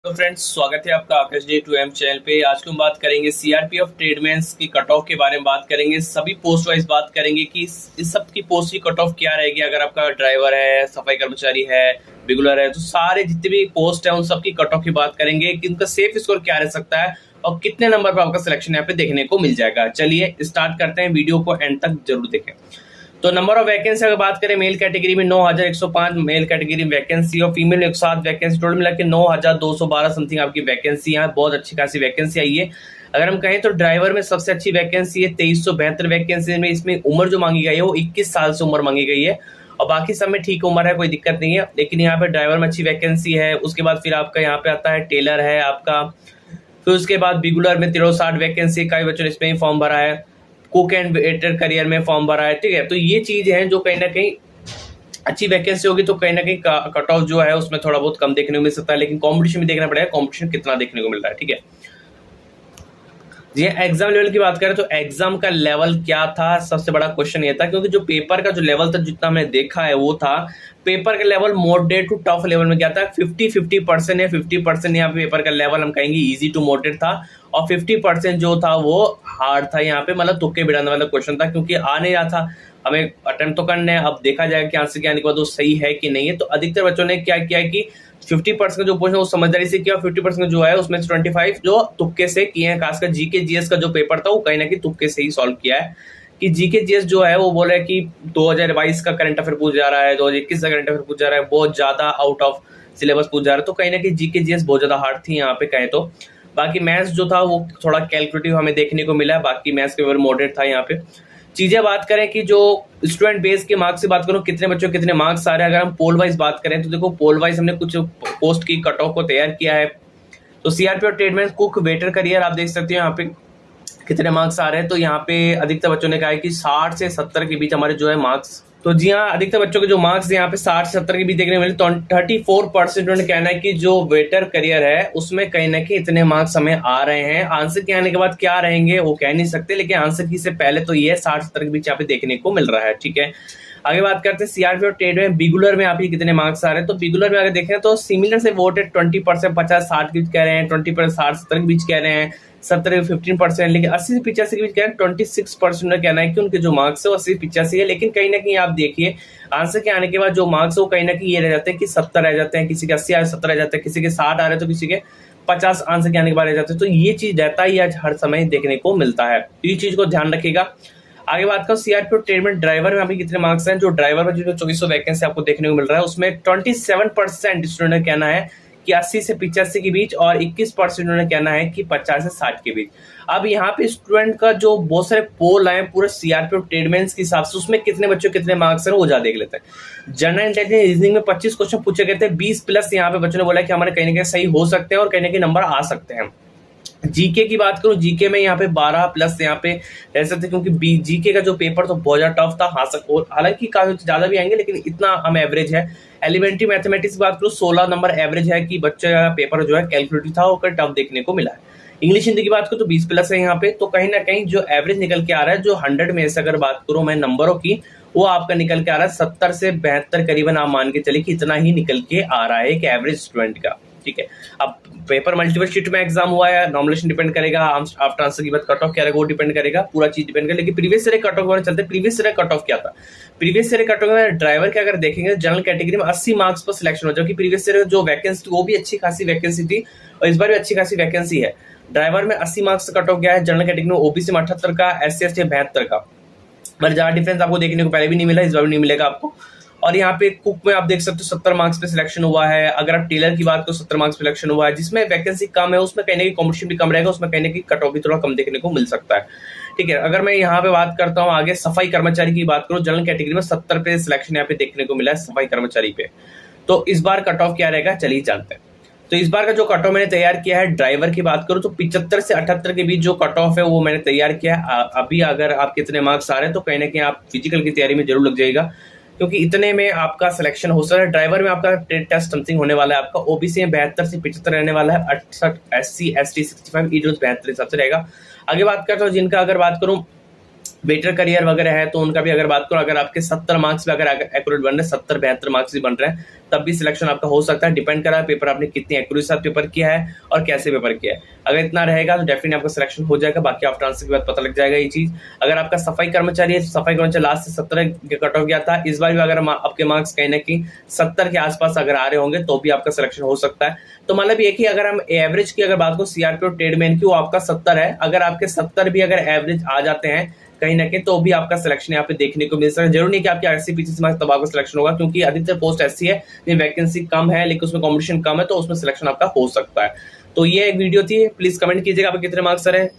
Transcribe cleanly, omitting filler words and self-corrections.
तो फ्रेंड्स, स्वागत है आपका आकाश डे 2M चैनल पे। आज हम बात करेंगे सीआरपीएफ ट्रेडमेंस की कट ऑफ के बारे में बात करेंगे। सभी पोस्ट वाइज बात करेंगे कि इस सब की पोस्ट की कट ऑफ क्या रहेगी। अगर आपका ड्राइवर है, सफाई कर्मचारी है, रेगुलर है, तो सारे जितने भी पोस्ट है उन सब की कट ऑफ की बात करेंगे कि उनका सेफ स्कोर क्या रह सकता है और कितने नंबर पर आपका सिलेक्शन यहाँ पे देखने को मिल जाएगा। चलिए स्टार्ट करते हैं, वीडियो को एंड तक जरूर देखें। तो नंबर ऑफ वैकेंसी अगर बात करें, मेल कैटेगरी में 9105 मेल कैटेगरी में वैकेंसी और फीमेल में 107 वैकेंसी, टोटल मिला के 9212 समथिंग आपकी वैकेंसी है। बहुत अच्छी खासी वैकेंसी आई है। अगर हम कहें तो ड्राइवर में सबसे अच्छी वैकेंसी है 2372 वैकेंसी में। इसमें उम्र जो मांगी गई है वो 21 साल से उम्र मांगी गई है और बाकी सब में ठीक उम्र है, कोई दिक्कत नहीं है। लेकिन यहाँ पे ड्राइवर में अच्छी वैकेंसी है। उसके बाद फिर आपका यहाँ पे आता है टेलर है आपका। फिर उसके बाद बिगुलर में 63 वैकेंसी, कई बच्चों ने इसमें ही फॉर्म भरा है। कुक एंड वेटर करियर में फॉर्म भरा है। ठीक है, तो ये चीज है जो कहीं ना कहीं अच्छी वैकेंसी होगी तो कहीं ना कहीं कट ऑफ जो है उसमें थोड़ा बहुत कम देखने को मिल सकता है। लेकिन कंपटीशन भी देखना पड़ेगा, कंपटीशन कितना देखने को मिल रहा है। ठीक है जी, एग्जाम लेवल की बात करें तो एग्जाम का लेवल क्या था, सबसे बड़ा क्वेश्चन ये था। क्योंकि जो पेपर का जो लेवल था जितना हमने देखा है वो था, पेपर का level moderate to tough level में क्या था, 50-50% है। 50% यहाँ पे पेपर का लेवल हम कहेंगे इजी टू मॉडरेट था और 50% जो था वो हार्ड था। यहाँ पे मतलब तुक्के बिड़ाने वाला क्वेश्चन था, क्योंकि आ नहीं रहा था। हमें अटेम्प्ट तो करने हैं, अब देखा जाएगा कि आंसर के आने के बाद वो सही है कि नहीं है। तो अधिकतर बच्चों ने क्या किया है कि 50% जो क्वेश्चन वो समझदारी से किया, 50% जो है उसमें 25 जो तुक्के से किए हैं। खासकर जीके जीएस का जो पेपर था वो कहीं ना कहीं तुक्के से ही सॉल्व किया है। कि जीके जीएस जो है वो बोल रहा है कि 2022 का करंट अफेयर पूछ जा रहा है, 2021 का करंट अफेयर पूछ जा रहा है, बहुत ज्यादा आउट ऑफ सिलेबस पूछ जा रहा है। तो कहीं ना कहीं जीके जीएस बहुत ज्यादा हार्ड थी यहाँ पे कहें तो। बाकी मैथ्स जो था वो थोड़ा कैलकुलेटिव हमें देखने को मिला है। बाकी मैथ्स के पेपर मॉडरेट था यहाँ पे। चीजें बात करें कि जो स्टूडेंट बेस के मार्क्स से बात करूं, कितने बच्चों कितने मार्क्स आ रहे हैं। अगर हम पोल वाइज बात करें तो देखो, पोल वाइज हमने कुछ पोस्ट की कट ऑफ को तैयार किया है। तो सीआरपी और ट्रेडमेन कुक वेटर करियर आप देख सकते हो यहाँ पे कितने मार्क्स आ रहे हैं। तो यहाँ पे अधिकतर बच्चों ने कहा है कि 60 से 70 के बीच हमारे जो है मार्क्स। तो जी हाँ, अधिकतर बच्चों के जो मार्क्स यहाँ पे 60 से 70 के बीच देखने को मिले। तो 34% उन्होंने कहना है कि जो वेटर करियर है उसमें कहीं ना कहीं इतने मार्क्स हमें आ रहे हैं। आंसर के आने के बाद क्या रहेंगे वो कह नहीं सकते, लेकिन आंसर की से पहले तो ये 60-70 के बीच यहाँ पे देखने को मिल रहा है। ठीक है, आगे बात करते हैं सीआरपी और ट्रेड में बिगुलर में आप कितने मार्क्स आ रहे हैं। तो बिगुलर में अगर देखें तो सिमिलर से वोटेड 20% 50-60 के बीच कह रहे हैं, 20% 60-70 के बीच कह रहे हैं, 70-15%। लेकिन 80 से 85 के बीच कह रहे हैं। 26% ने कहना है कि उनके जो मार्क्स है वो 80 से 85 है। लेकिन कहीं ना कहीं आप देखिए आंसर के आने के बाद जो मार्क्स है वो कहीं ना कहीं ये रह जाते हैं कि 70 रह जाते हैं, किसी के 80 आ 70 रह जाते हैं, किसी के 60 आ रहे हैं तो किसी के 50 आंसर के आने के बाद रह जाते हैं। तो ये चीज रहता ही आज हर समय देखने को मिलता है। तो ये चीज को ध्यान रखिएगा। आगे बात करो सीआरपी और ट्रेडमेन ड्राइवर में अभी कितने मार्क्स हैं। जो ड्राइवर में जो 2400 वैकेंसी आपको देखने को मिल रहा है उसमें 27% स्टूडेंट ने कहना है कि 80 से 85 के बीच और 21% उन्होंने कहना है कि 50 से 60 के बीच। अब यहाँ पे स्टूडेंट का जो बहुत सारे पोल आए पूरे सीआरपी और ट्रेडमेंस के हिसाब से, उसमें कितने बच्चों कितने मार्क्स हैं वो ज्यादा देख लेते हैं। जनरल इंटेलिजेंस रीजनिंग में 25 क्वेश्चन पूछे गए थे, 20+ यहाँ पे बच्चों ने बोला कि हमारे कहीं ना कहीं सही हो सकते हैं और कहीं ना कहीं नंबर आ सकते हैं। जीके की बात करूं, जीके में यहाँ पे 12+ यहाँ पे रह सकते, क्योंकि जीके का जो पेपर तो बहुत ज्यादा टफ था। हालांकि काफी ज्यादा भी आएंगे लेकिन इतना हम एवरेज है। एलिमेंट्री मैथमेटिक्स की बात करूं 16 नंबर एवरेज है कि बच्चे का पेपर जो है कैलकुलेटिव था और टफ देखने को मिला है। इंग्लिश हिंदी की बात करूं तो 20+ है यहाँ पे। तो कहीं ना कहीं जो एवरेज निकल के आ रहा है, जो 100 में से अगर बात करूं मैं नंबरों की, वो आपका निकल के आ रहा है 70 से 72 करीबन। आप मान के चलिए कि इतना ही निकल के आ रहा है एक एवरेज स्टूडेंट का। ठीक है, अब पेपर मल्टीपल शीट में एग्जाम हुआ है, नॉमिनेशन डिपेंड करेगा, आफ्टर आंसर की बात कट ऑफ क्या रहेगा वो डिपेंड करेगा, पूरा चीज डिपेंड करेगा। लेकिन प्रीवियस ईयर कट ऑफ चलते, प्रीवियस ईयर कट ऑफ क्या था। प्रीवियस ईयर कट ऑफ में ड्राइवर के अगर देखेंगे जनरल कैटेगरी में 80 मार्क्स पर सिलेक्शन हो, जबकि प्रीवियस ईयर जो वैकेंसी थी वो भी अच्छी खासी वैकेंसी थी और इस बार भी अच्छी खासी वैकेंसी है। ड्राइवर में 80 मार्क्स कट ऑफ गया है, जनरल कैटेगरी में ओबीसी में 78 का, SC ST 72 का। मतलब ज्यादा डिफरेंस आपको देखने को पहले भी नहीं मिला, इस बार भी नहीं मिलेगा आपको। और यहाँ पे कुक में आप देख सकते हो 70 मार्क्स पे सिलेक्शन हुआ है। अगर आप टेलर की बात करो 70 मार्क्स पे सिलेक्शन हुआ है। जिसमें वैकेंसी कम है उसमें कहीं ना कहीं कॉम्पिटिशन भी कम रहेगा, उसमें कहीं ना कहीं कट ऑफ भी थोड़ा कम देखने को मिल सकता है। ठीक है, अगर मैं यहाँ पे बात करता हूँ आगे सफाई कर्मचारी की बात करूँ, जनरल कैटेगरी में 70 पे सिलेक्शन यहाँ पे देखने को मिला है सफाई कर्मचारी पे। तो इस बार कट ऑफ क्या रहेगा चलिए जानते हैं। तो इस बार का जो कट ऑफ मैंने तैयार किया है ड्राइवर की बात करूं तो 75 से 78 के बीच जो कट ऑफ है वो मैंने तैयार किया है। अभी अगर आप कितने मार्क्स आ रहे हैं तो कहीं ना कहीं आप फिजिकल की तैयारी में जरूर लग जाएगा, क्योंकि इतने में आपका सिलेक्शन हो सकता है। ड्राइवर में आपका ट्रेड टेस्ट समथिंग होने वाला है, आपका ओबीसी में 72 से 75 रहने वाला है, 68 SC ST 65 ईडब्ल्यूएस 72 हिसाब से रहेगा। आगे बात करता हूँ जिनका अगर बात करूँ बेटर करियर वगैरह है तो उनका भी अगर बात करो, अगर आपके 70 मार्क्स पे अगर एक्यूरेट बन रहे हैं, 70-72 मार्क्स भी बन रहे हैं, तब भी सिलेक्शन आपका हो सकता है। डिपेंड करा है पेपर आपने कितनी एक्यूरेसी साथ पेपर किया है और कैसे पेपर किया है। अगर इतना रहेगा तो डेफिनेटली आपका सिलेक्शन हो जाएगा। बाकी आफ्टर आंसर के बाद पता लग जाएगा ये चीज। अगर आपका सफाई कर्मचारी है, सफाई कर्मचारी लास्ट से 70 के कट ऑफ गया था, इस बार भी अगर आपके मार्क्स कहीं ना कहीं 70 के आसपास अगर आ रहे होंगे तो भी आपका सिलेक्शन हो सकता है। तो मतलब ये कि अगर हम एवरेज की अगर बात करो सीआरपी और ट्रेडमैन की, वो आपका 70 है। अगर आपके 70 भी अगर एवरेज आ जाते हैं कहीं ना कहीं तो भी आपका सिलेक्शन यहाँ पे देखने को मिल सकता है। जरूर नहीं कि आपके 80-85 मार्क्स तब आपका सिलेक्शन होगा, क्योंकि अधिकतर पोस्ट ऐसी है वैकेंसी कम है लेकिन उसमें कॉम्पिटिशन कम है, तो उसमें सिलेक्शन आपका हो सकता है। तो ये एक वीडियो थी, प्लीज कमेंट कीजिएगा आपके कितने मार्क्स आ रहे हैं।